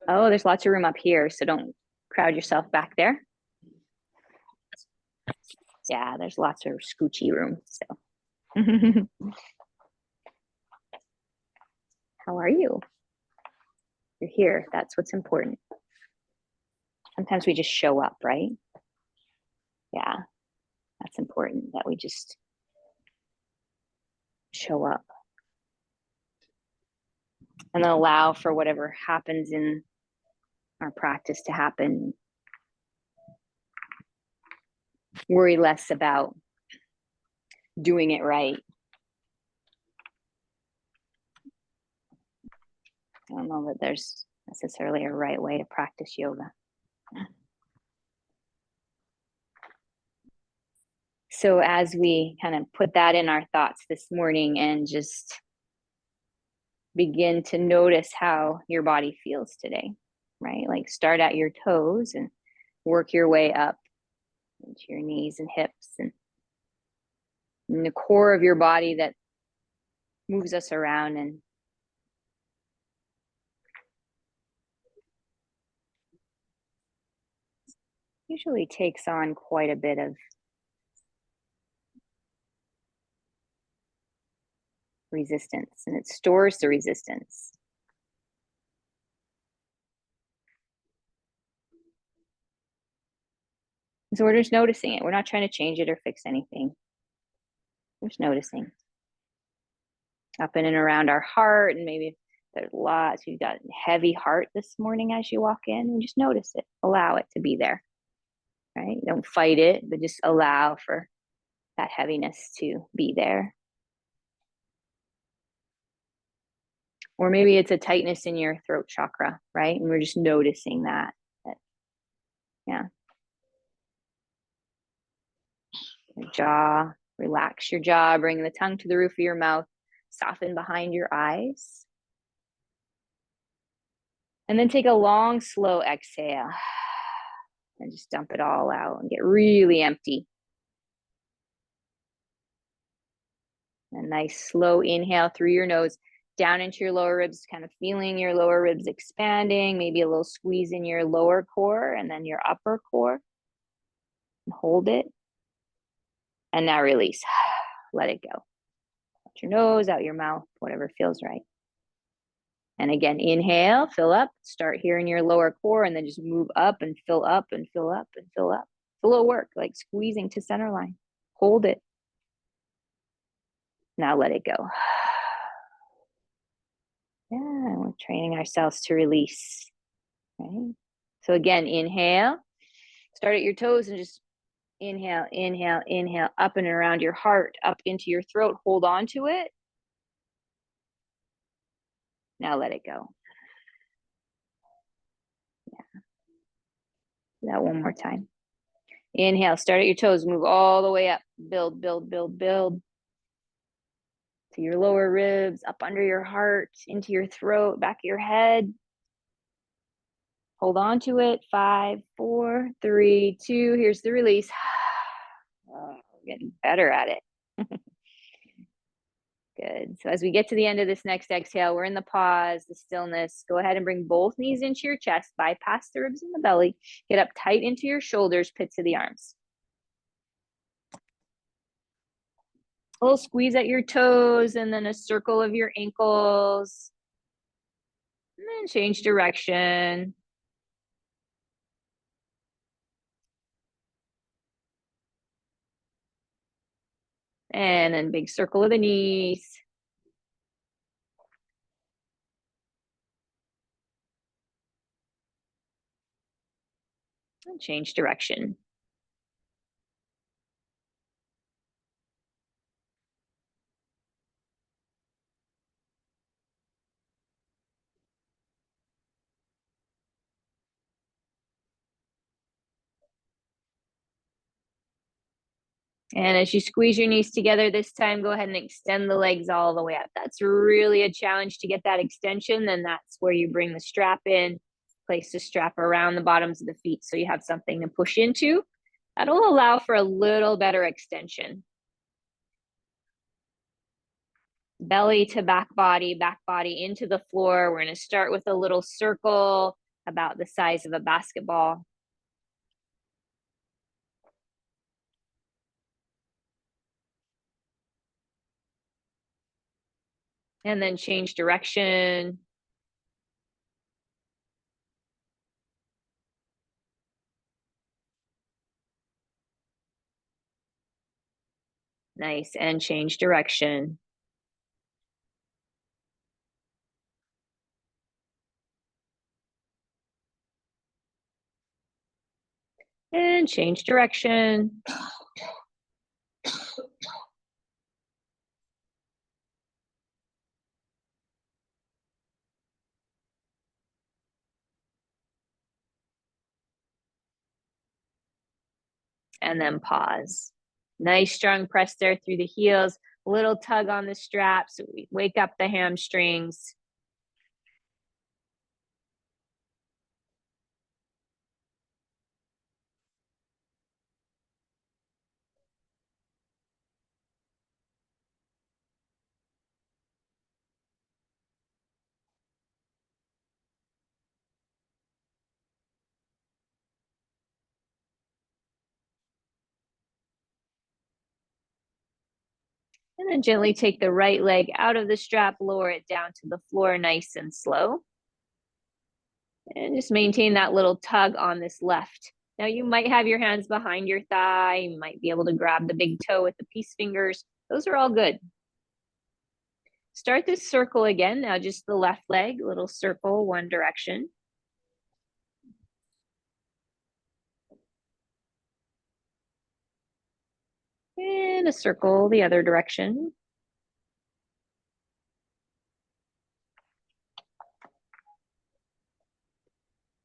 Oh, there's lots of room up here, so don't crowd yourself back there. Yeah, there's lots of scoochy room. So, how are you? You're here. That's what's important. Sometimes we just show up, right? Yeah, that's important that we just show up and then allow for whatever happens in our practice to happen. Worry less about doing it right. I don't know that there's necessarily a right way to practice yoga. So as we kind of put that in our thoughts this morning and just begin to notice how your body feels today, right? Like start at your toes and work your way up into your knees and hips and in the core of your body that moves us around and usually takes on quite a bit of resistance, and it stores the resistance. So we're just noticing it. We're not trying to change it or fix anything. We're just noticing. Up in and around our heart, and maybe there's lots, you've got heavy heart this morning as you walk in, and just notice it. Allow it to be there, right? Don't fight it, but just allow for that heaviness to be there. Or maybe it's a tightness in your throat chakra, right? And we're just noticing that. Yeah. Your jaw, relax your jaw, bring the tongue to the roof of your mouth, soften behind your eyes. And then take a long, slow exhale and just dump it all out and get really empty. A nice slow inhale through your nose down into your lower ribs, kind of feeling your lower ribs expanding, maybe a little squeeze in your lower core and then your upper core. And hold it. And now release. Let it go. Out your nose, out your mouth, whatever feels right. And again, inhale, fill up, start here in your lower core, and then just move up and fill up and fill up and fill up. It's a little work, like squeezing to center line. Hold it. Now let it go. Yeah, we're training ourselves to release. Right? So again, inhale, start at your toes and just inhale, inhale, inhale, up and around your heart, up into your throat. Hold on to it. Now let it go. Yeah. That one more time. Inhale, start at your toes, move all the way up. Build, build, build, build. To your lower ribs, up under your heart, into your throat, back of your head. Hold on to it. 5, 4, 3, 2. Here's the release. Oh, getting better at it. Good. So as we get to the end of this next exhale, we're in the pause, the stillness. Go ahead and bring both knees into your chest, bypass the ribs in the belly, get up tight into your shoulders, pits of the arms. A little squeeze at your toes and then a circle of your ankles. And then change direction. And then big circle of the knees. And change direction. And as you squeeze your knees together this time, go ahead and extend the legs all the way up. That's really a challenge to get that extension. Then that's where you bring the strap in, place the strap around the bottoms of the feet so you have something to push into. That'll allow for a little better extension. Belly to back body into the floor. We're going to start with a little circle, about the size of a basketball. And then change direction. Nice, and change direction. And change direction. And then pause. Nice strong press there through the heels, a little tug on the straps, so we wake up the hamstrings. And then gently take the right leg out of the strap, lower it down to the floor nice and slow. And just maintain that little tug on this left. Now you might have your hands behind your thigh, you might be able to grab the big toe with the peace fingers. Those are all good. Start this circle again, now just the left leg, little circle, one direction. And a circle the other direction.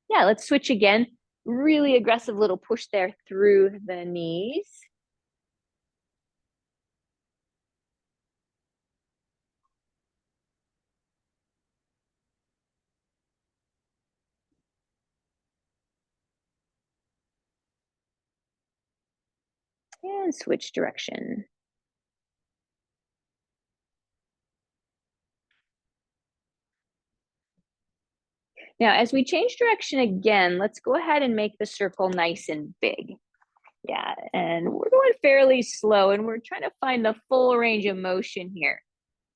Yeah, let's switch again. Really aggressive little push there through the knees. And switch direction. Now, as we change direction again, let's go ahead and make the circle nice and big. Yeah, and we're going fairly slow, and we're trying to find the full range of motion here.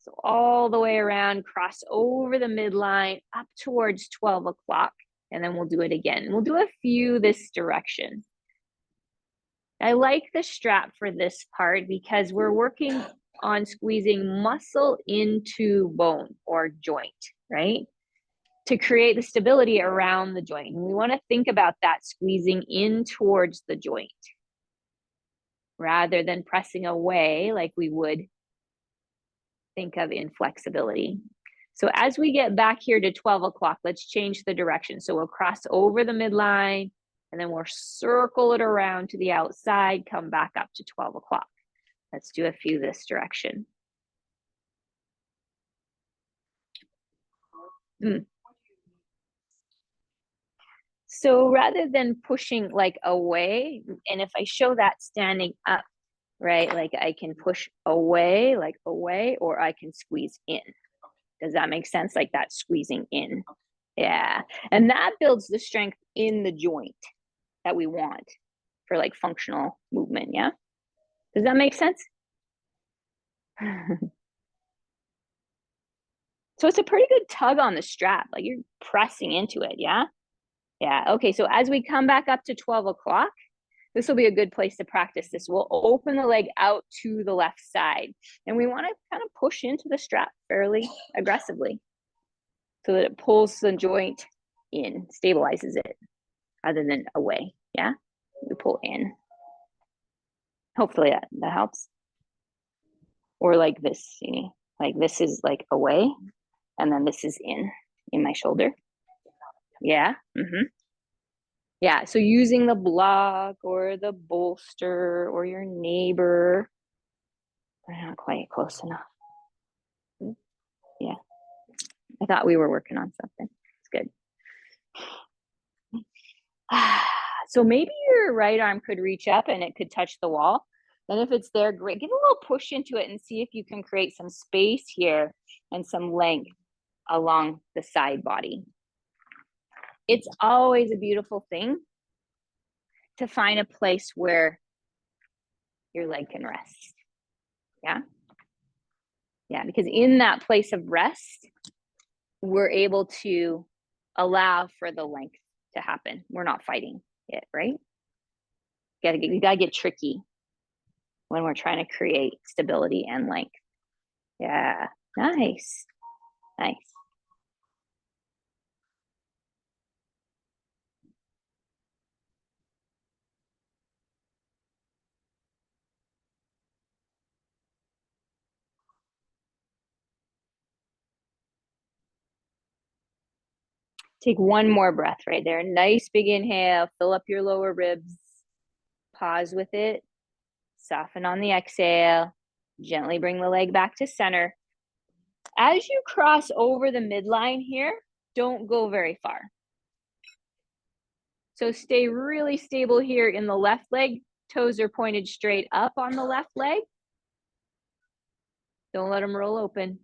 So all the way around, cross over the midline, up towards 12 o'clock, and then we'll do it again. We'll do a few this direction. I like the strap for this part because we're working on squeezing muscle into bone or joint, right? To create the stability around the joint. And we want to think about that squeezing in towards the joint rather than pressing away like we would think of in flexibility. So as we get back here to 12 o'clock, let's change the direction. So we'll cross over the midline and then we'll circle it around to the outside, come back up to 12 o'clock. Let's do a few this direction. So rather than pushing like away, and if I show that standing up, right, like I can push away, like away, or I can squeeze in. Does that make sense? Like that squeezing in. Yeah. And that builds the strength in the joint that we want for like functional movement. Yeah. Does that make sense? So it's a pretty good tug on the strap. Like you're pressing into it. Yeah. Yeah. Okay. So as we come back up to 12 o'clock, this will be a good place to practice this. We'll open the leg out to the left side, and we want to kind of push into the strap fairly aggressively so that it pulls the joint in, stabilizes it rather than away. Yeah, we pull in. Hopefully that helps. Or like this, you know, like this is like away, and then this is in my shoulder. Yeah. Mm-hmm. Yeah, so using the block or the bolster or your neighbor. We're not quite close enough. Yeah, I thought we were working on something. It's good. So maybe your right arm could reach up and it could touch the wall. And if it's there, great. Give a little push into it and see if you can create some space here and some length along the side body. it's always a beautiful thing to find a place where your leg can rest. Yeah. Yeah, because in that place of rest, we're able to allow for the length to happen. We're not fighting it, right? You gotta get tricky when we're trying to create stability and length. Yeah, nice, nice. Take one more breath right there. Nice big inhale, fill up your lower ribs. Pause with it. Soften on the exhale. Gently bring the leg back to center. As you cross over the midline here, don't go very far. So stay really stable here in the left leg. Toes are pointed straight up on the left leg. Don't let them roll open.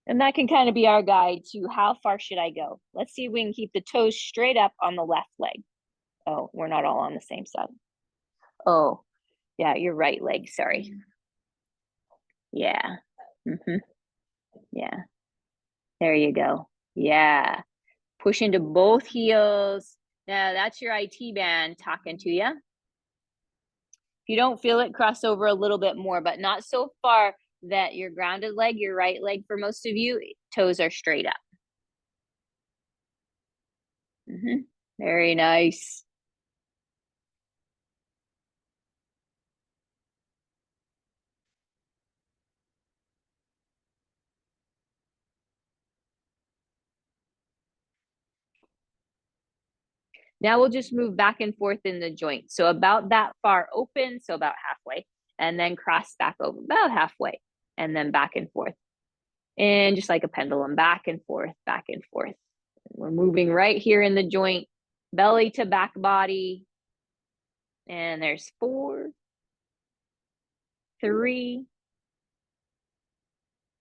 And that can kind of be our guide to how far should I go. Let's see if we can keep the toes straight up on the left leg. Oh, we're not all on the same side. Oh, yeah, your right leg, sorry. Yeah. Yeah. There you go. Yeah. Push into both heels. Now that's your IT band talking to you. If you don't feel it, cross over a little bit more, but not so far that your grounded leg, your right leg for most of you, toes are straight up. Very nice. Now we'll just move back and forth in the joint. So about that far open, so about halfway, and then cross back over about halfway, and then back and forth. And just like a pendulum, back and forth, back and forth. We're moving right here in the joint, belly to back body. And there's 4, 3,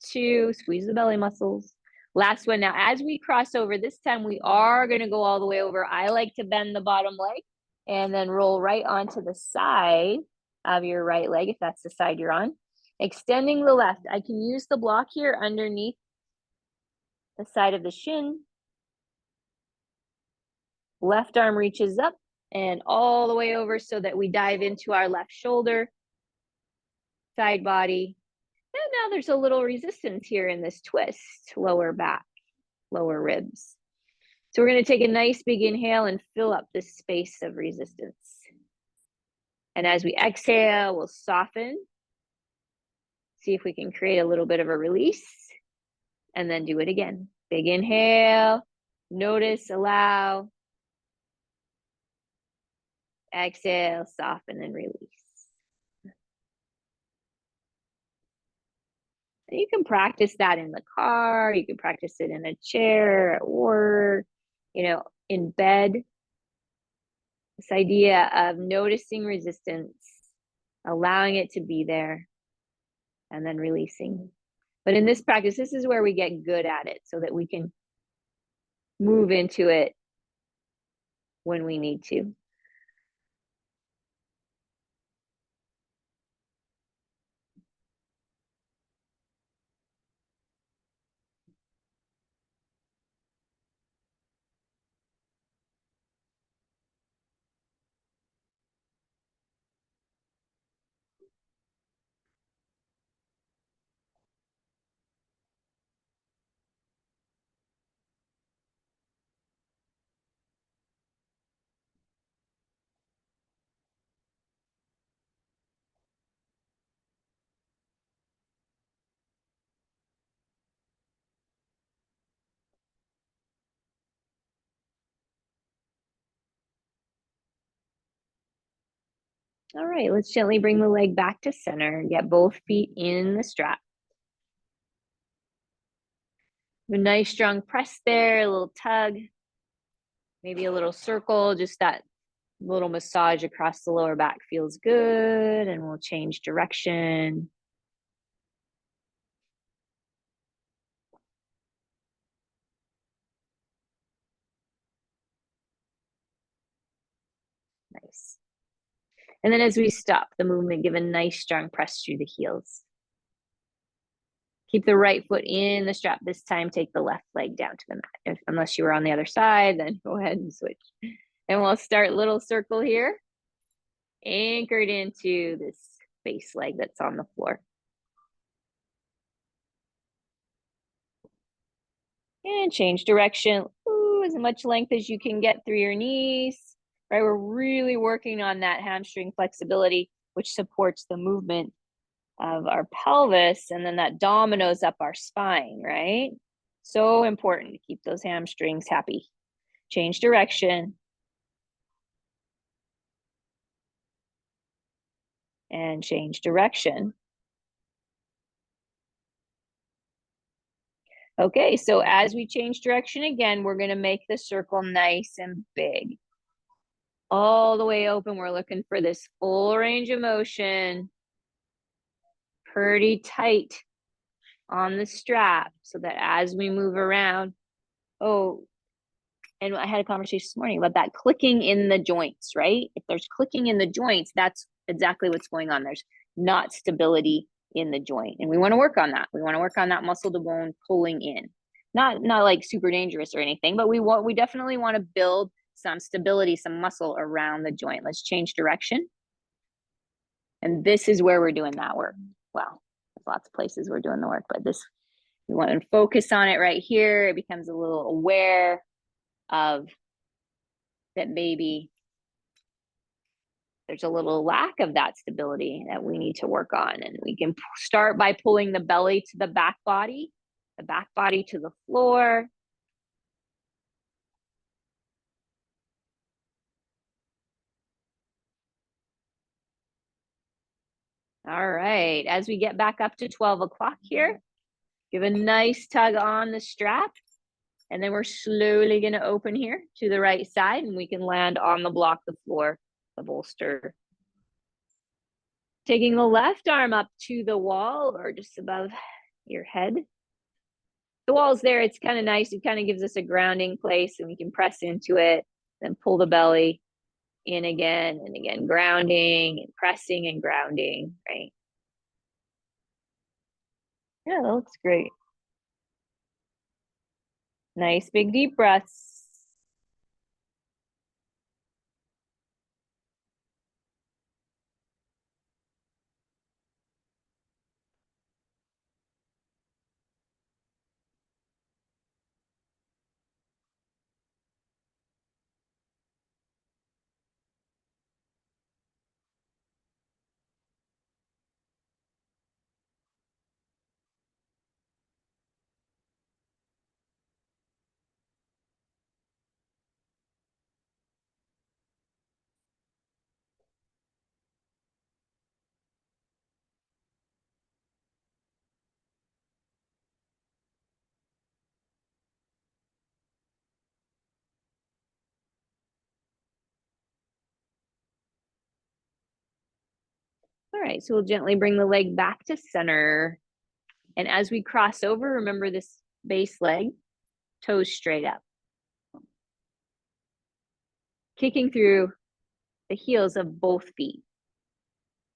2, squeeze the belly muscles. Last one. Now, as we cross over, this time we are going to go all the way over. I like to bend the bottom leg and then roll right onto the side of your right leg, if that's the side you're on. Extending the left. I can use the block here underneath the side of the shin. Left arm reaches up and all the way over so that we dive into our left shoulder, side body. And now there's a little resistance here in this twist, lower back, lower ribs. So we're going to take a nice big inhale and fill up this space of resistance. And as we exhale, we'll soften. See if we can create a little bit of a release. And then do it again. Big inhale. Notice, allow. Exhale, soften and release. And you can practice that in the car. You can practice it in a chair, at work, in bed. This idea of noticing resistance, allowing it to be there, and then releasing. But in this practice, this is where we get good at it so that we can move into it when we need to. All right, let's gently bring the leg back to center. Get both feet in the strap. A nice strong press there, a little tug, maybe a little circle, just that little massage across the lower back feels good. And we'll change direction. And then as we stop the movement, give a nice strong press through the heels. Keep the right foot in the strap. This time, take the left leg down to the mat. Unless you were on the other side, then go ahead and switch. And we'll start little circle here, anchored into this base leg that's on the floor. And change direction. Ooh, as much length as you can get through your knees. Right, we're really working on that hamstring flexibility, which supports the movement of our pelvis, and then that dominoes up our spine, right? So important to keep those hamstrings happy. Change direction. And change direction. Okay, so as we change direction again, we're gonna make the circle nice and big. All the way open, we're looking for this full range of motion. Pretty tight on the strap so that as we move around, and I had a conversation this morning about that clicking in the joints, right? If there's clicking in the joints, that's exactly what's going on. There's not stability in the joint. And we want to work on that. We want to work on that muscle to bone pulling in. Not like super dangerous or anything, but we definitely want to build some stability, some muscle around the joint. Let's change direction. And this is where we're doing that work. Well, there's lots of places we're doing the work, but this, we want to focus on it right here. It becomes a little aware of that maybe there's a little lack of that stability that we need to work on. And we can start by pulling the belly to the back body to the floor. All right, as we get back up to 12 o'clock here, give a nice tug on the strap. And then we're slowly gonna open here to the right side, and we can land on the block, the floor, the bolster. Taking the left arm up to the wall or just above your head. The wall's there, it's kind of nice. It kind of gives us a grounding place, and we can press into it, then pull the belly in again and again, grounding and pressing and grounding, right? Yeah, that looks great. Nice big deep breaths. All right, so we'll gently bring the leg back to center. And as we cross over, remember this base leg, toes straight up. Kicking through the heels of both feet.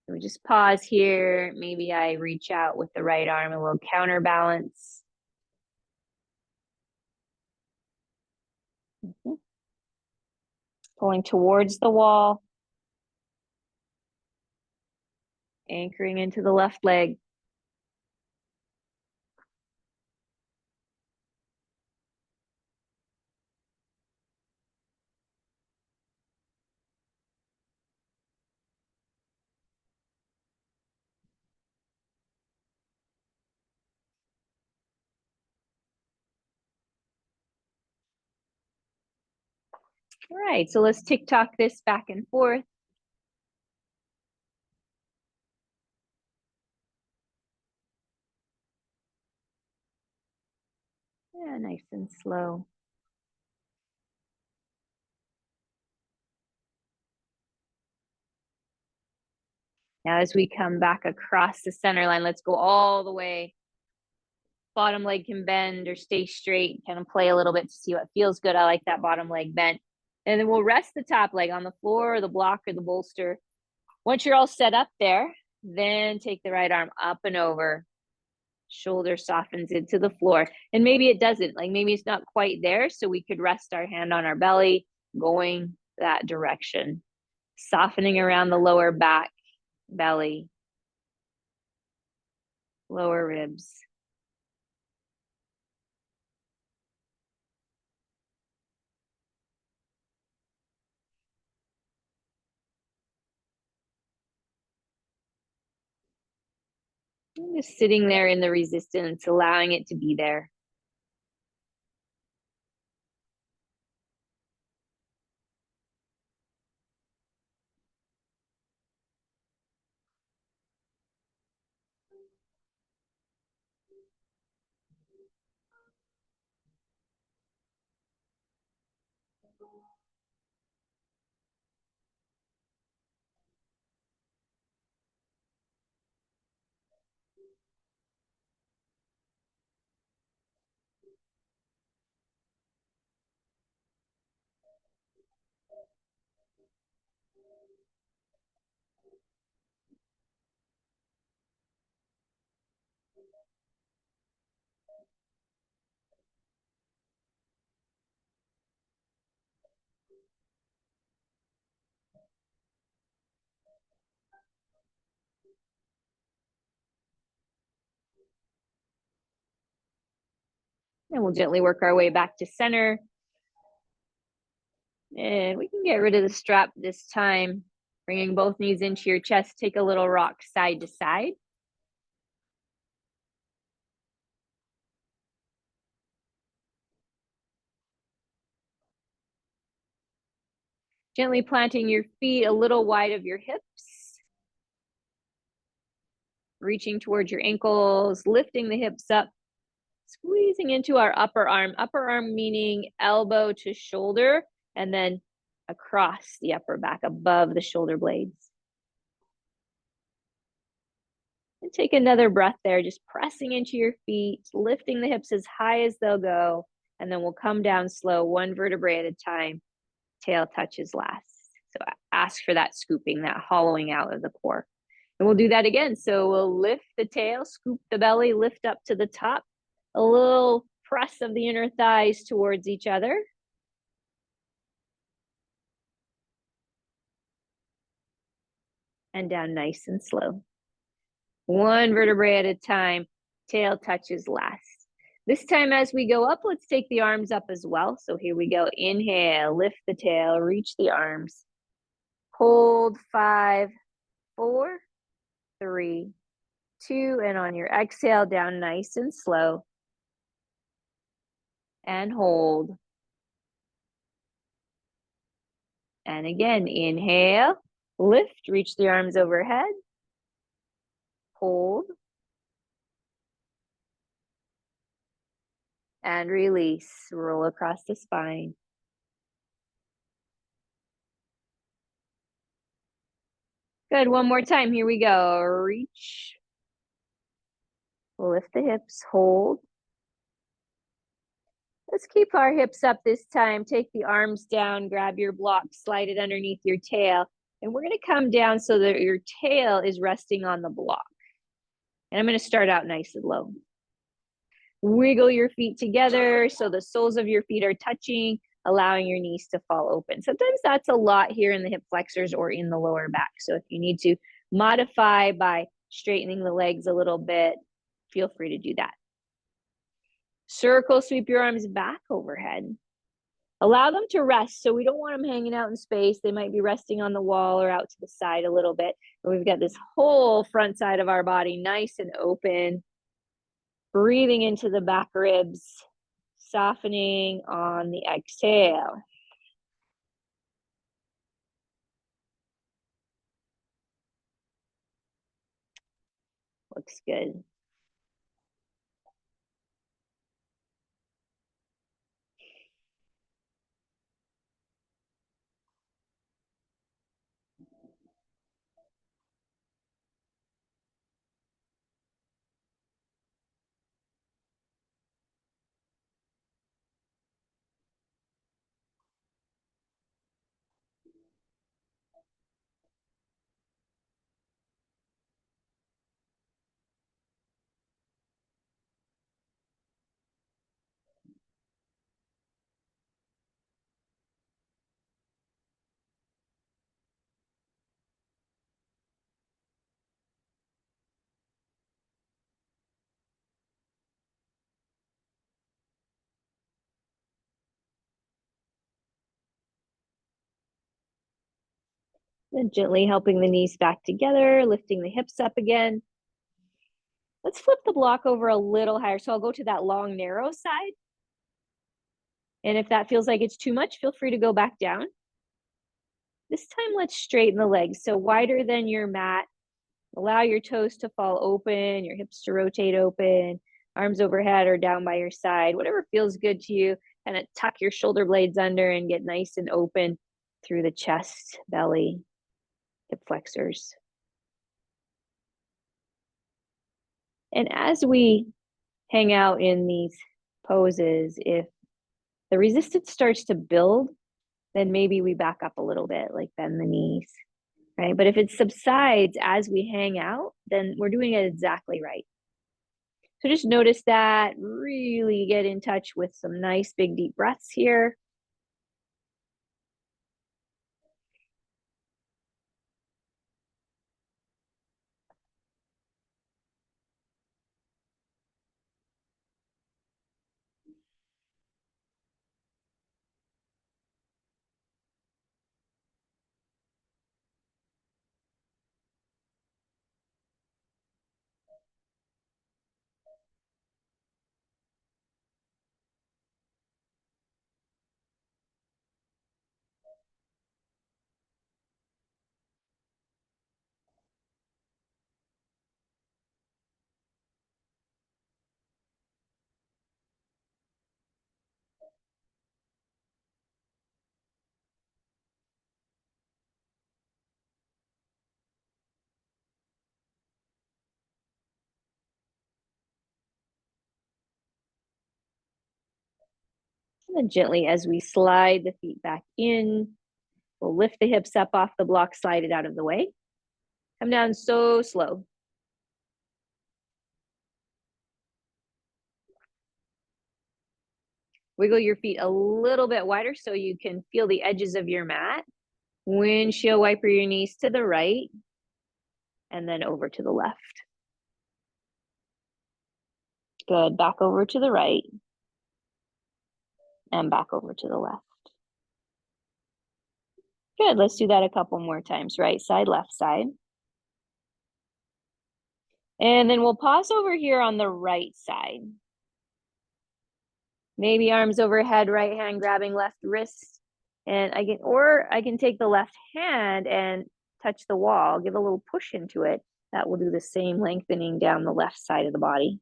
So we just pause here. Maybe I reach out with the right arm, a little counterbalance. Pulling towards the wall. Anchoring into the left leg. All right, so let's tick-tock this back and forth. Yeah, nice and slow. Now as we come back across the center line, let's go all the way. Bottom leg can bend or stay straight, kind of play a little bit to see what feels good. I like that bottom leg bent. And then we'll rest the top leg on the floor or the block or the bolster. Once you're all set up there, then take the right arm up and over. Shoulder softens into the floor. And maybe it doesn't, like maybe it's not quite there. So we could rest our hand on our belly, going that direction. Softening around the lower back, belly, lower ribs. And just sitting there in the resistance, allowing it to be there. And we'll gently work our way back to center. And we can get rid of the strap this time. Bringing both knees into your chest, take a little rock side to side. Gently planting your feet a little wide of your hips. Reaching towards your ankles, lifting the hips up, squeezing into our upper arm meaning elbow to shoulder, and then across the upper back above the shoulder blades. And take another breath there, just pressing into your feet, lifting the hips as high as they'll go, and then we'll come down slow, one vertebrae at a time. Tail touches last. So ask for that scooping, that hollowing out of the core. And we'll do that again. So we'll lift the tail, scoop the belly, lift up to the top, a little press of the inner thighs towards each other. And down nice and slow. One vertebrae at a time, tail touches last. This time as we go up, let's take the arms up as well. So here we go. Inhale, lift the tail, reach the arms. Hold 5, 4, 3, 2, and on your exhale, down nice and slow. And hold. And again, inhale, lift, reach the arms overhead. Hold. And release, roll across the spine. Good, one more time, here we go. Reach. Lift the hips, hold. Let's keep our hips up this time. Take the arms down, grab your block, slide it underneath your tail. And we're gonna come down so that your tail is resting on the block. And I'm gonna start out nice and low. Wiggle your feet together so the soles of your feet are touching, allowing your knees to fall open. Sometimes that's a lot here in the hip flexors or in the lower back. So if you need to modify by straightening the legs a little bit, feel free to do that. Circle, sweep your arms back overhead. Allow them to rest. So we don't want them hanging out in space. They might be resting on the wall or out to the side a little bit. And we've got this whole front side of our body nice and open. Breathing into the back ribs, softening on the exhale. Looks good. And gently helping the knees back together, lifting the hips up again. Let's flip the block over a little higher. So I'll go to that long, narrow side. And if that feels like it's too much, feel free to go back down. This time, let's straighten the legs. So wider than your mat. Allow your toes to fall open, your hips to rotate open, arms overhead or down by your side, whatever feels good to you. Kind of tuck your shoulder blades under and get nice and open through the chest, belly, hip flexors. And as we hang out in these poses, if the resistance starts to build, then maybe we back up a little bit, like bend the knees, right? But if it subsides as we hang out, then we're doing it exactly right. So just notice that, really get in touch with some nice big deep breaths here. And then gently as we slide the feet back in, we'll lift the hips up off the block, slide it out of the way. Come down so slow. Wiggle your feet a little bit wider so you can feel the edges of your mat. Windshield wiper your knees to the right and then over to the left. Good, back over to the right and back over to the left. Good, let's do that a couple more times. Right side, left side. And then we'll pause over here on the right side. Maybe arms overhead, right hand grabbing left wrist. And I can take the left hand and touch the wall, give a little push into it. That will do the same lengthening down the left side of the body.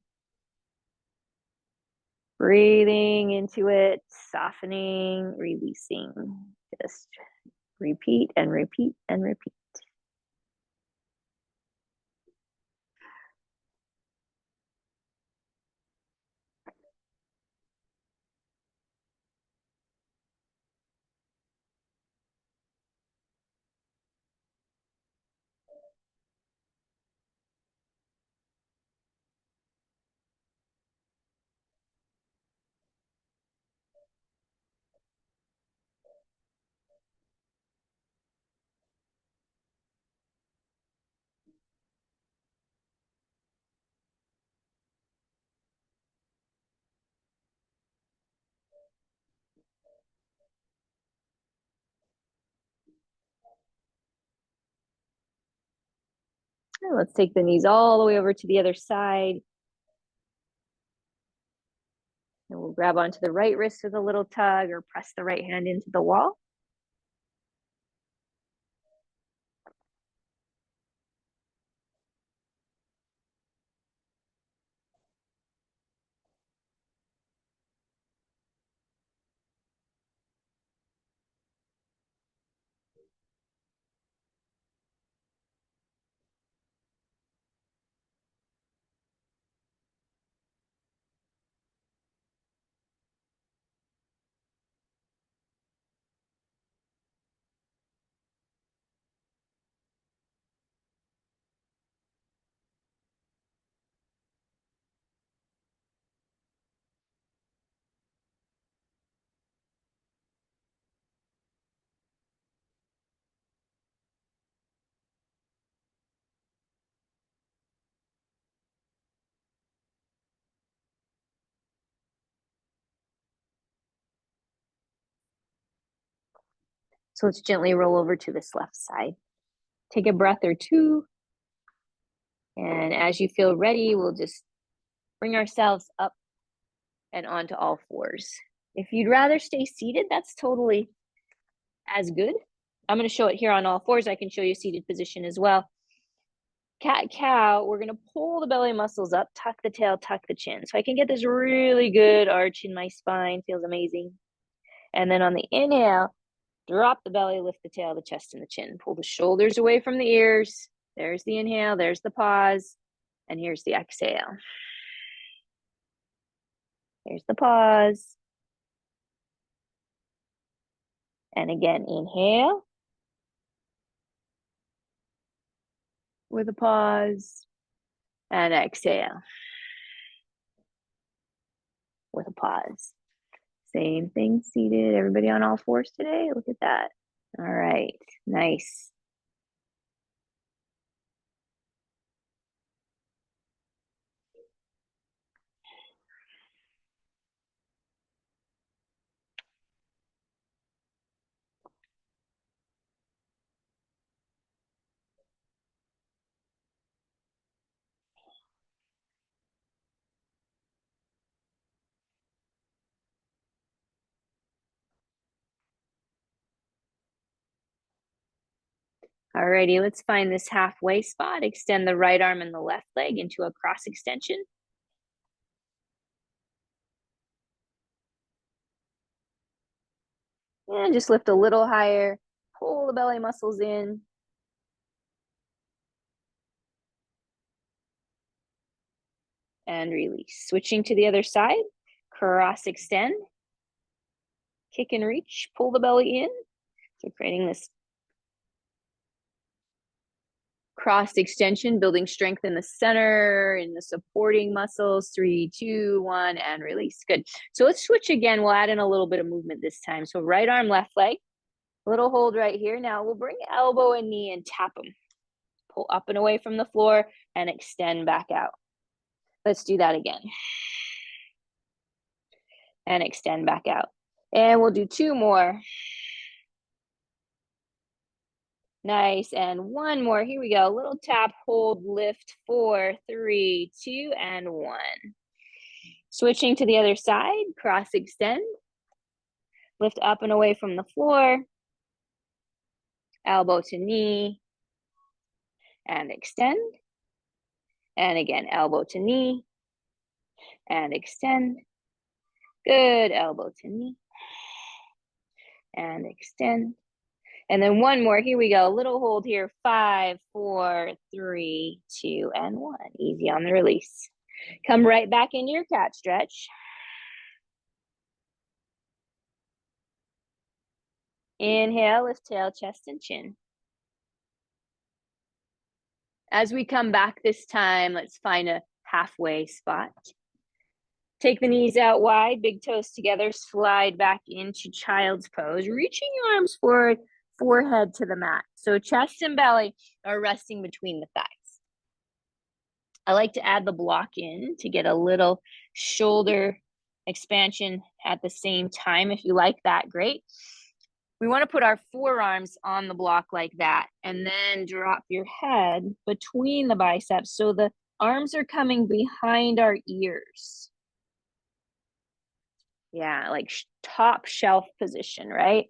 Breathing into it, softening, releasing. Just repeat and repeat and repeat. And let's take the knees all the way over to the other side. And we'll grab onto the right wrist with a little tug or press the right hand into the wall. So let's gently roll over to this left side. Take a breath or two. And as you feel ready, we'll just bring ourselves up and onto all fours. If you'd rather stay seated, that's totally as good. I'm going to show it here on all fours. I can show you seated position as well. Cat cow, we're going to pull the belly muscles up, tuck the tail, tuck the chin. So I can get this really good arch in my spine. Feels amazing. And then on the inhale, drop the belly, lift the tail, the chest, and the chin. Pull the shoulders away from the ears. There's the inhale, there's the pause, and here's the exhale. Here's the pause. And again, inhale with a pause, and exhale with a pause. Same thing, seated. Everybody on all fours today? Look at that. All right, nice. Alrighty, let's find this halfway spot. Extend the right arm and the left leg into a cross extension. And just lift a little higher. Pull the belly muscles in. And release. Switching to the other side. Cross extend. Kick and reach. Pull the belly in. So creating this cross extension, building strength in the center, in the supporting muscles. 3, 2, 1, and release. Good. So let's switch again. We'll add in a little bit of movement this time. So right arm, left leg. Little hold right here. Now we'll bring elbow and knee and tap them. Pull up and away from the floor and extend back out. Let's do that again. And extend back out. And we'll do 2 more. Nice. And 1 more. Here we go. Little tap, hold, lift. 4, 3, 2, and 1. Switching to the other side. Cross extend. Lift up and away from the floor. Elbow to knee. And extend. And again, elbow to knee. And extend. Good. Elbow to knee. And extend. And then 1 more. Here we go. Little hold here. 5, 4, 3, 2, and 1. Easy on the release. Come right back into your cat stretch. Inhale, lift tail, chest, and chin. As we come back this time, let's find a halfway spot. Take the knees out wide, big toes together, slide back into child's pose, reaching your arms forward, forehead to the mat. So chest and belly are resting between the thighs. I like to add the block in to get a little shoulder expansion at the same time. If you like that, great. We want to put our forearms on the block like that, and then drop your head between the biceps so the arms are coming behind our ears. Yeah, like top shelf position, right?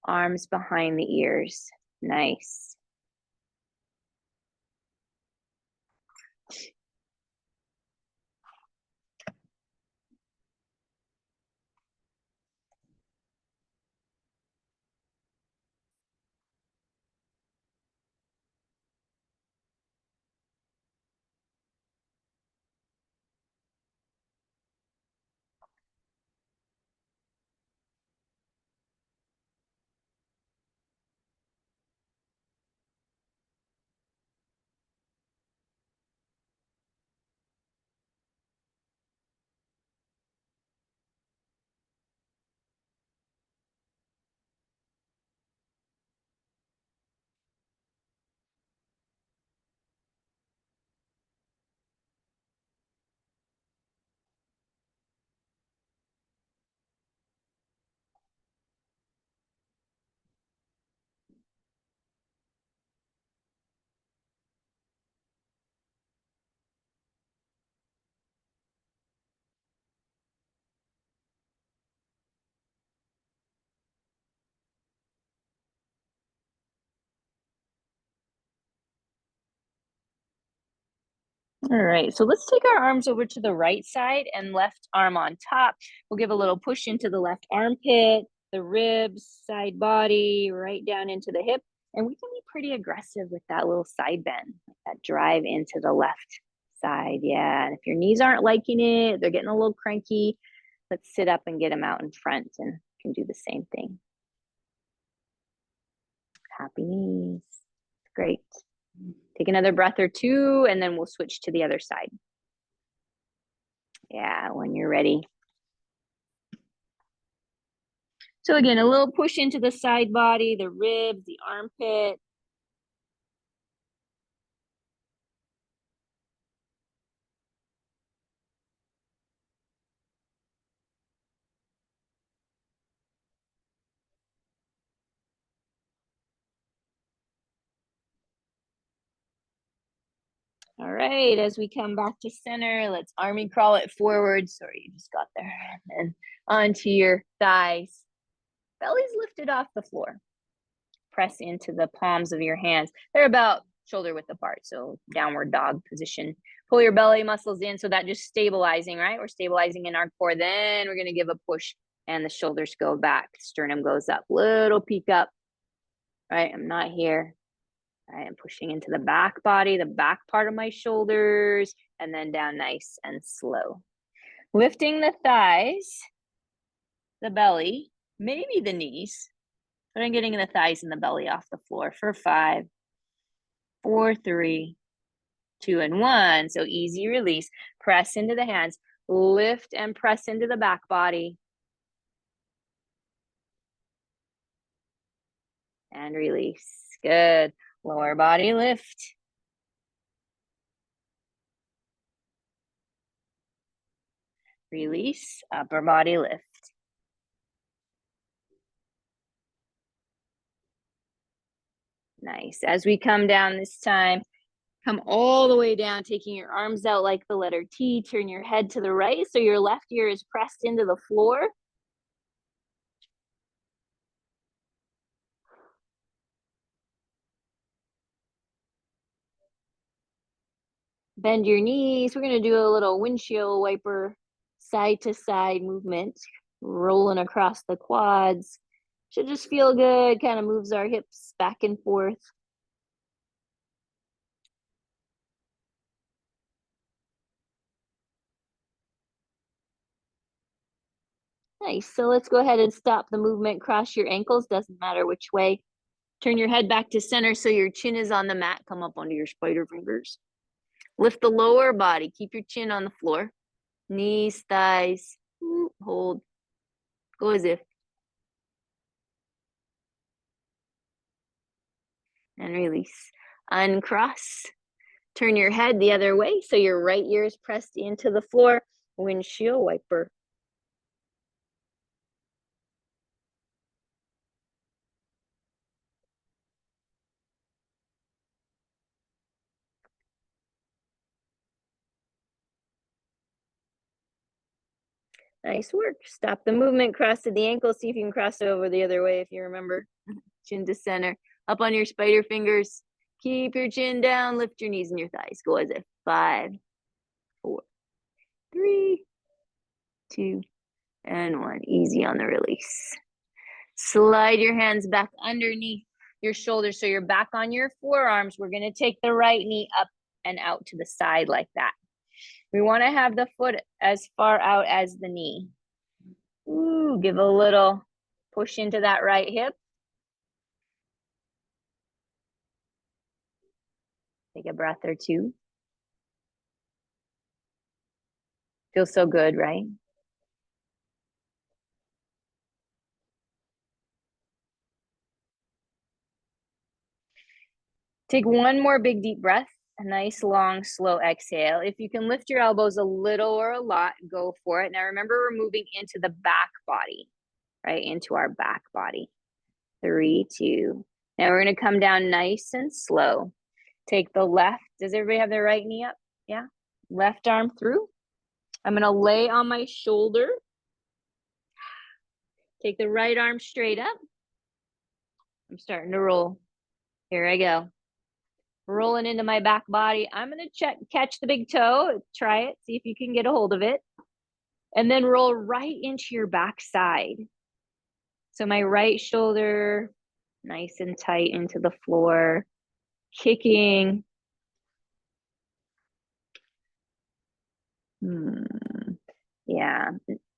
Arms behind the ears. Nice. All right, so let's take our arms over to the right side and left arm on top. We'll give a little push into the left armpit, the ribs, side body, right down into the hip. And we can be pretty aggressive with that little side bend, that drive into the left side. Yeah, and if your knees aren't liking it, they're getting a little cranky, let's sit up and get them out in front and can do the same thing. Happy knees. Great. Take another breath or two, and then we'll switch to the other side. Yeah, when you're ready. So again, a little push into the side body, the ribs, the armpit. All right, as we come back to center, let's army crawl it forward. Sorry, you just got there. And onto your thighs. Belly's lifted off the floor. Press into the palms of your hands. They're about shoulder width apart, so downward dog position. Pull your belly muscles in, so that just stabilizing, right? We're stabilizing in our core. Then we're gonna give a push and the shoulders go back. Sternum goes up, little peek up, right? I'm not here. I am pushing into the back body, the back part of my shoulders, and then down nice and slow. Lifting the thighs, the belly, maybe the knees, but I'm getting the thighs and the belly off the floor for 5, 4, 3, 2, and 1. So easy release. Press into the hands, lift and press into the back body. And release. Good. Lower body lift. Release. Upper body lift. Nice. As we come down this time, come all the way down, taking your arms out like the letter T. Turn your head to the right so your left ear is pressed into the floor. Bend your knees. We're going to do a little windshield wiper side to side movement, rolling across the quads. Should just feel good, kind of moves our hips back and forth. Nice. So let's go ahead and stop the movement. Cross your ankles, doesn't matter which way. Turn your head back to center so your chin is on the mat. Come up onto your spider fingers. Lift the lower body. Keep your chin on the floor. Knees, thighs. Hold. Go as if. And release. Uncross. Turn your head the other way so your right ear is pressed into the floor. Windshield wiper. Nice work. Stop the movement. Cross to the ankle. See if you can cross it over the other way if you remember. Chin to center. Up on your spider fingers. Keep your chin down. Lift your knees and your thighs. Go as if. 5, 4, 3, 2, and 1. Easy on the release. Slide your hands back underneath your shoulders so you're back on your forearms. We're going to take the right knee up and out to the side like that. We want to have the foot as far out as the knee. Ooh, give a little push into that right hip. Take a breath or two. Feels so good, right? Take one more big deep breath. A nice long slow exhale. If you can lift your elbows a little or a lot, go for it. Now remember, we're moving into the back body, right? Into our back body. 3, 2. Now we're going to come down nice and slow. Take the left. Does everybody have their right knee up? Yeah. Left arm through. I'm going to lay on my shoulder. Take the right arm straight up. I'm starting to roll. Here I go. rolling into my back body. I'm going to catch the big toe. Try it. See if you can get a hold of it. And then roll right into your back side. So my right shoulder, nice and tight into the floor, kicking. Yeah.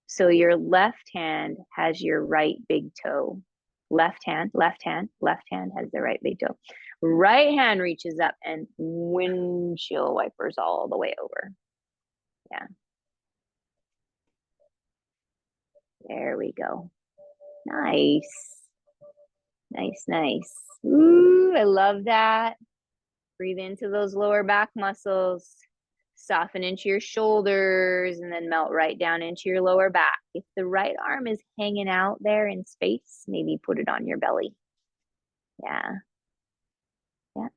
So your left hand has your right big toe. Left hand has the right big toe. Right hand reaches up and windshield wipers all the way over. Yeah. There we go. Nice. Nice, nice. Ooh, I love that. Breathe into those lower back muscles. Soften into your shoulders and then melt right down into your lower back. If the right arm is hanging out there in space, maybe put it on your belly. Yeah. Yeah.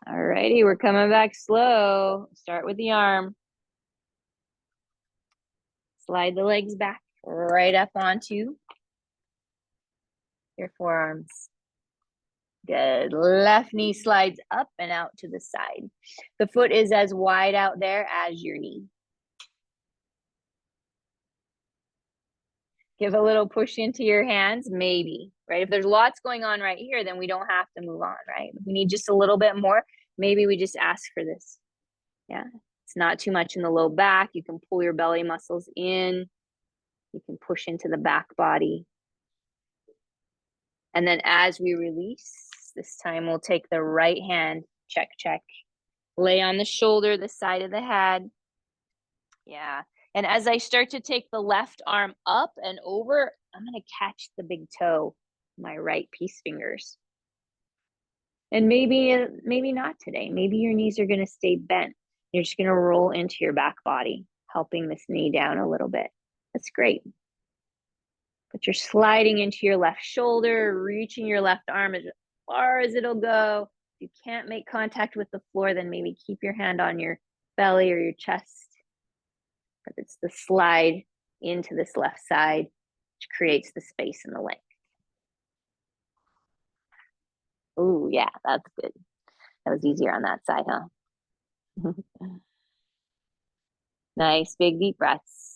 All righty, we're coming back slow. Start with the arm. Slide the legs back right up onto your forearms. Good. Left knee slides up and out to the side. The foot is as wide out there as your knee. Give a little push into your hands, maybe, right? If there's lots going on right here, then we don't have to move on, right? If we need just a little bit more, maybe we just ask for this. Yeah. It's not too much in the low back. You can pull your belly muscles in. You can push into the back body. And then as we release, this time we'll take the right hand, check, check. Lay on the shoulder, the side of the head. Yeah. And as I start to take the left arm up and over, I'm going to catch the big toe, my right peace fingers. And maybe not today. Maybe your knees are going to stay bent. You're just going to roll into your back body, helping this knee down a little bit. That's great. But you're sliding into your left shoulder, reaching your left arm as far as it'll go. If you can't make contact with the floor, then maybe keep your hand on your belly or your chest. But it's the slide into this left side, which creates the space and the length. Oh, yeah, that's good. That was easier on that side, huh? Nice, big, deep breaths.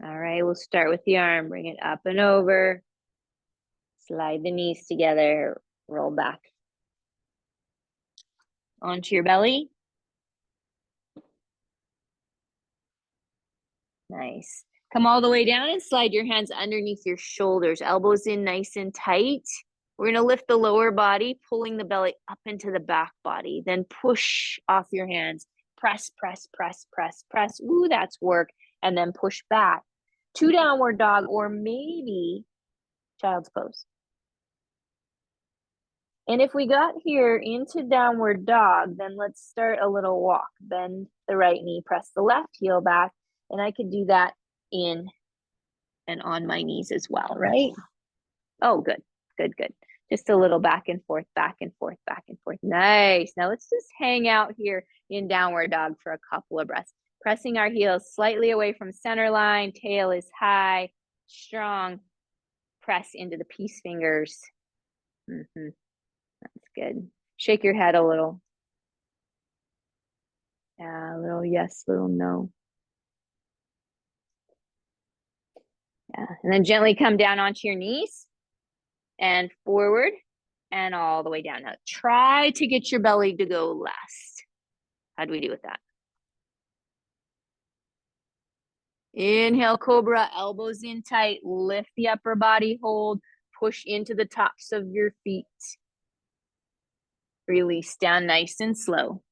All right, we'll start with the arm. Bring it up and over. Slide the knees together. Roll back onto your belly. Nice. Come all the way down and slide your hands underneath your shoulders. Elbows in nice and tight. We're going to lift the lower body, pulling the belly up into the back body. Then push off your hands. Press, press, press, press, press. Ooh, that's work. And then push back to downward dog or maybe child's pose. And if we got here into downward dog, then let's start a little walk. Bend the right knee, press the left heel back. And I could do that in and on my knees as well, right? Oh, good, good, good. Just a little back and forth, back and forth, back and forth. Nice. Now let's just hang out here in downward dog for a couple of breaths. Pressing our heels slightly away from center line. Tail is high, strong. Press into the peace fingers. That's good. Shake your head a little. Yeah, a little yes, little no. Yeah, and then gently come down onto your knees and forward and all the way down. Now try to get your belly to go last. How do we do with that? Inhale, cobra, elbows in tight, lift the upper body, hold, push into the tops of your feet. Release down nice and slow.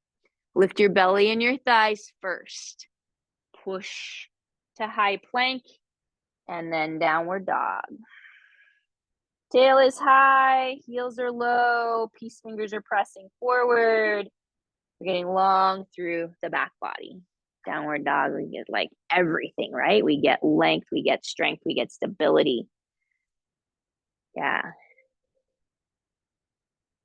Lift your belly and your thighs first. Push to high plank and then downward dog. Tail is high, heels are low, peace fingers are pressing forward. We're getting long through the back body. Downward dog, we get like everything, right? We get length, we get strength, we get stability. Yeah.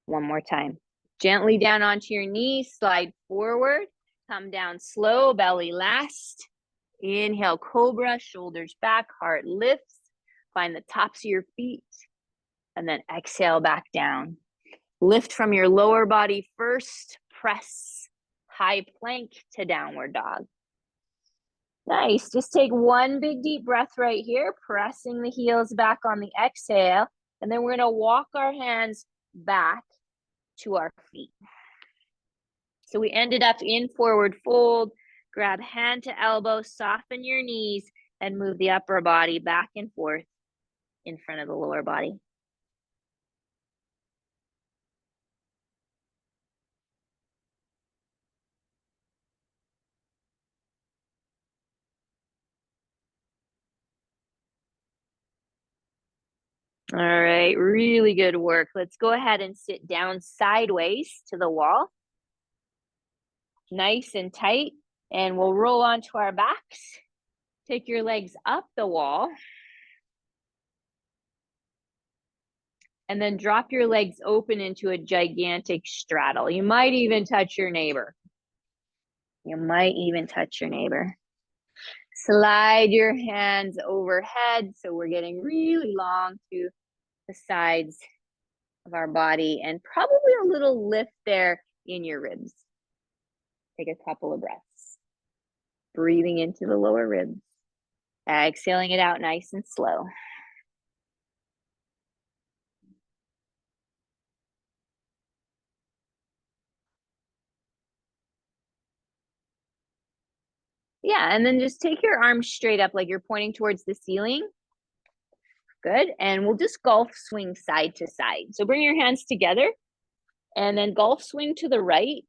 One more time. Gently down onto your knees, slide forward, come down slow, belly last. Inhale, cobra, shoulders back, heart lifts. Find the tops of your feet. And then exhale back down. Lift from your lower body first. Press high plank to downward dog. Nice. Just take one big deep breath right here, pressing the heels back on the exhale. And then we're going to walk our hands back to our feet. So we ended up in forward fold. Grab hand to elbow, soften your knees, and move the upper body back and forth in front of the lower body. All right, really good work. Let's go ahead and sit down sideways to the wall. Nice and tight, and we'll roll onto our backs. Take your legs up the wall. And then drop your legs open into a gigantic straddle. You might even touch your neighbor. You might even touch your neighbor. Slide your hands overhead. So we're getting really long to the sides of our body and probably a little lift there in your ribs. Take a couple of breaths. Breathing into the lower ribs. Exhaling it out nice and slow. Yeah, and then just take your arms straight up like you're pointing towards the ceiling. Good, and we'll just golf swing side to side. So bring your hands together and then golf swing to the right.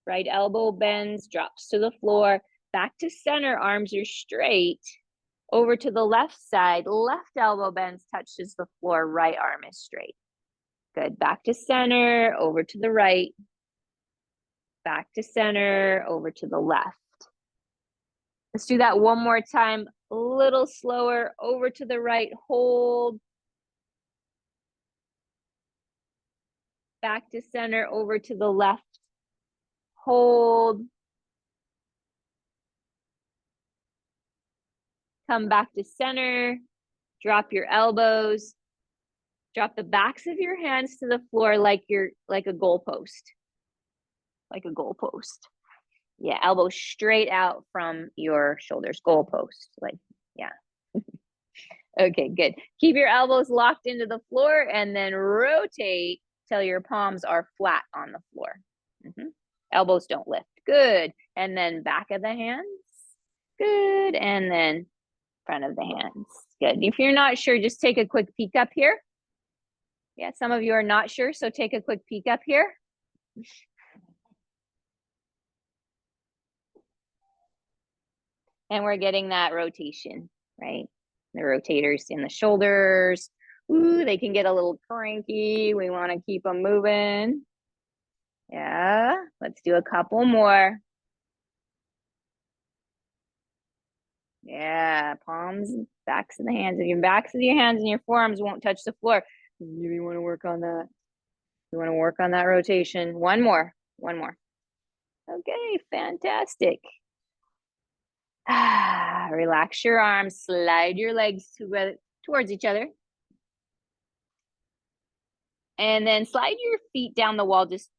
Right elbow bends, drops to the floor. Back to center, arms are straight. Over to the left side, left elbow bends, touches the floor, right arm is straight. Good, back to center, over to the right. Back to center, over to the left. Let's do that one more time, a little slower, over to the right, hold. Back to center, over to the left, hold. Come back to center, drop your elbows, drop the backs of your hands to the floor like a goalpost. Like a goalpost. Yeah, elbows straight out from your shoulders, goalpost. Like, yeah. Okay, good. Keep your elbows locked into the floor and then rotate till your palms are flat on the floor. Elbows don't lift. Good. And then back of the hands. Good. And then front of the hands. Good. If you're not sure, just take a quick peek up here. Yeah, some of you are not sure, so take a quick peek up here. And we're getting that rotation, right? The rotators in the shoulders. Ooh, they can get a little cranky. We want to keep them moving. Yeah, let's do a couple more. Yeah, palms, backs of the hands. If your backs of your hands and your forearms won't touch the floor, you want to work on that. You want to work on that rotation. One more. Okay, fantastic. Relax your arms, slide your legs towards each other. And then slide your feet down the wall just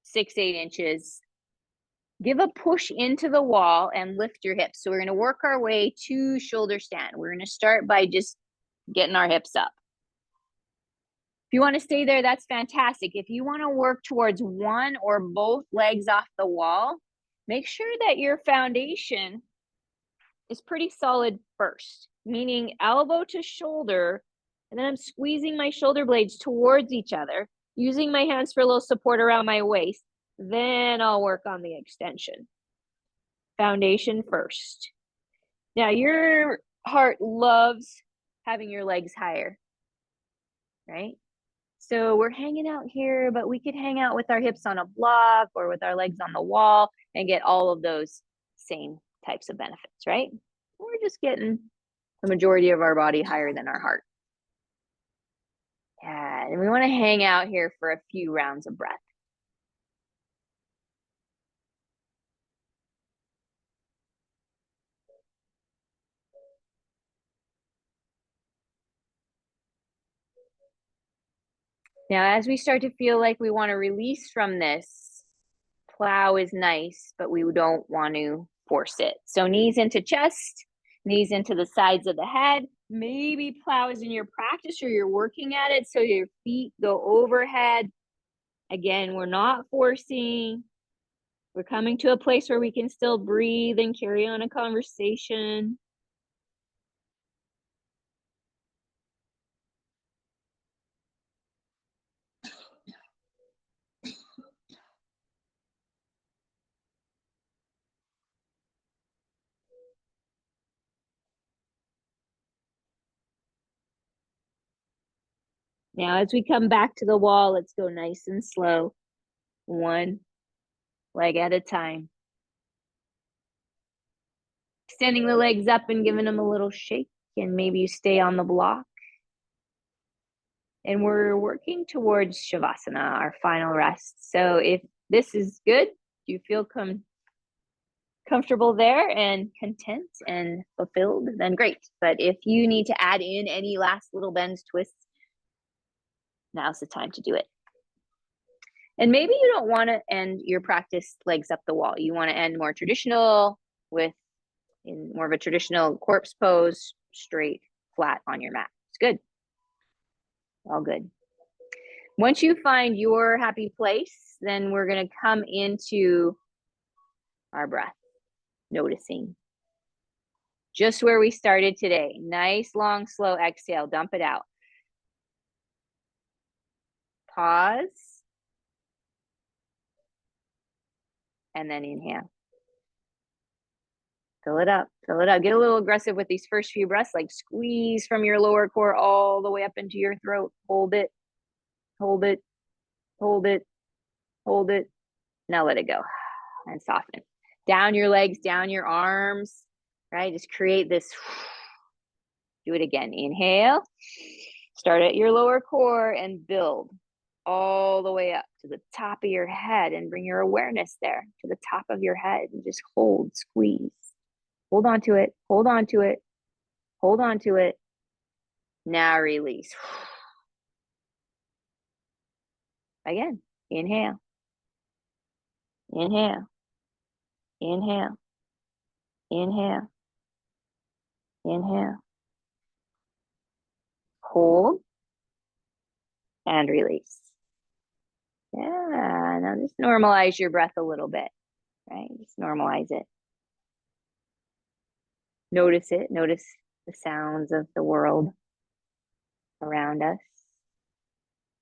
6, 8 inches. Give a push into the wall and lift your hips. So we're going to work our way to shoulder stand. We're going to start by just getting our hips up. If you want to stay there, that's fantastic. If you want to work towards one or both legs off the wall, make sure that your foundation is pretty solid first, meaning elbow to shoulder, and then I'm squeezing my shoulder blades towards each other, using my hands for a little support around my waist. Then I'll work on the extension. Foundation first. Now, your heart loves having your legs higher, right? So we're hanging out here, but we could hang out with our hips on a block or with our legs on the wall and get all of those same types of benefits, right? We're just getting the majority of our body higher than our heart. Yeah, and we want to hang out here for a few rounds of breath. Now, as we start to feel like we want to release from this, plow is nice, but we don't want to force it. So knees into chest, knees into the sides of the head. Maybe plow is in your practice or you're working at it, so your feet go overhead. Again, we're not forcing. We're coming to a place where we can still breathe and carry on a conversation. Now, as we come back to the wall, let's go nice and slow. One leg at a time. Extending the legs up and giving them a little shake, and maybe you stay on the block. And we're working towards Shavasana, our final rest. So if this is good, you feel comfortable there and content and fulfilled, then great. But if you need to add in any last little bends, twists, now's the time to do it. And maybe you don't want to end your practice legs up the wall. You want to end more traditional in more of a traditional corpse pose, straight, flat on your mat. It's good. All good. Once you find your happy place, then we're going to come into our breath, noticing. Just where we started today. Nice, long, slow exhale. Dump it out. Pause. And then inhale. Fill it up. Fill it up. Get a little aggressive with these first few breaths, like squeeze from your lower core all the way up into your throat. Hold it. Hold it. Hold it. Hold it. Now let it go and soften. Down your legs, down your arms, right? Just create this. Do it again. Inhale. Start at your lower core and build all the way up to the top of your head and bring your awareness there to the top of your head and just hold, squeeze. Hold on to it. Hold on to it. Hold on to it. Now release. Again. Inhale. Inhale. Inhale. Inhale. Inhale. Hold. And release. Yeah. Now just normalize your breath a little bit, right? Just normalize it. Notice it. Notice the sounds of the world around us.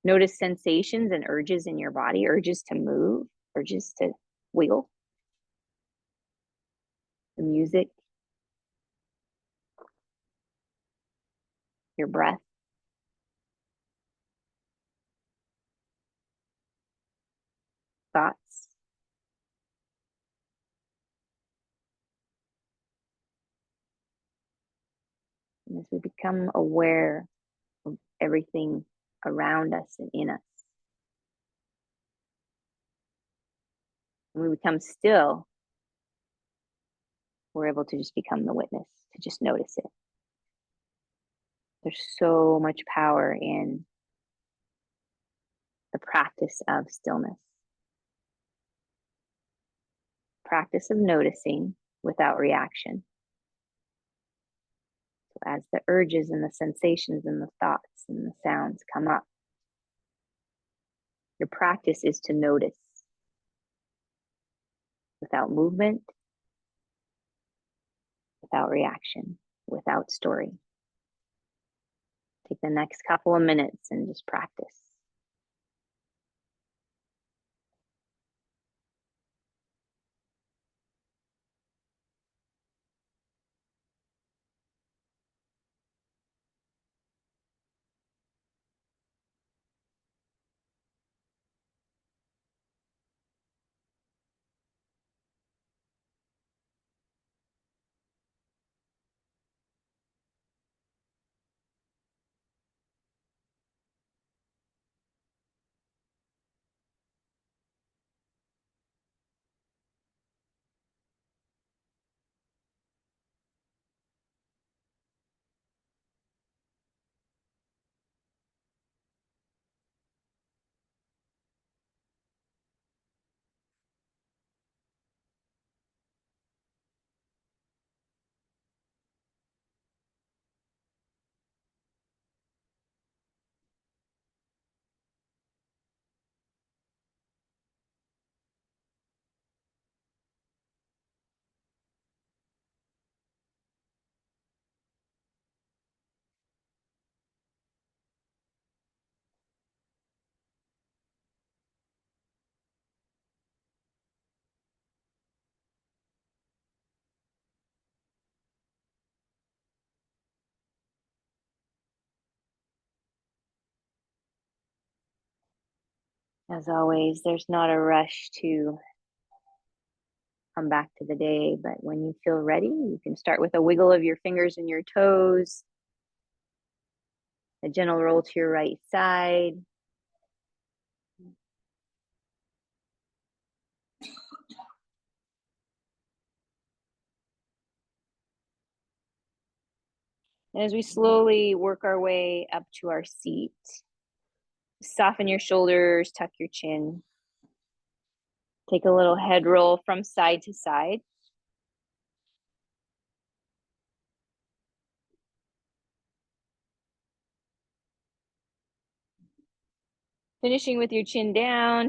Notice sensations and urges in your body, urges to move, urges to wiggle. The music, your breath. Thoughts. And as we become aware of everything around us and in us, when we become still, we're able to just become the witness, to just notice it. There's so much power in the practice of stillness. practice of noticing without reaction. So as the urges and the sensations and the thoughts and the sounds come up, your practice is to notice without movement, without reaction, without story. Take the next couple of minutes and just practice. As always, there's not a rush to come back to the day, but when you feel ready, you can start with a wiggle of your fingers and your toes, a gentle roll to your right side. And as we slowly work our way up to our seat, soften your shoulders, tuck your chin. Take a little head roll from side to side. Finishing with your chin down,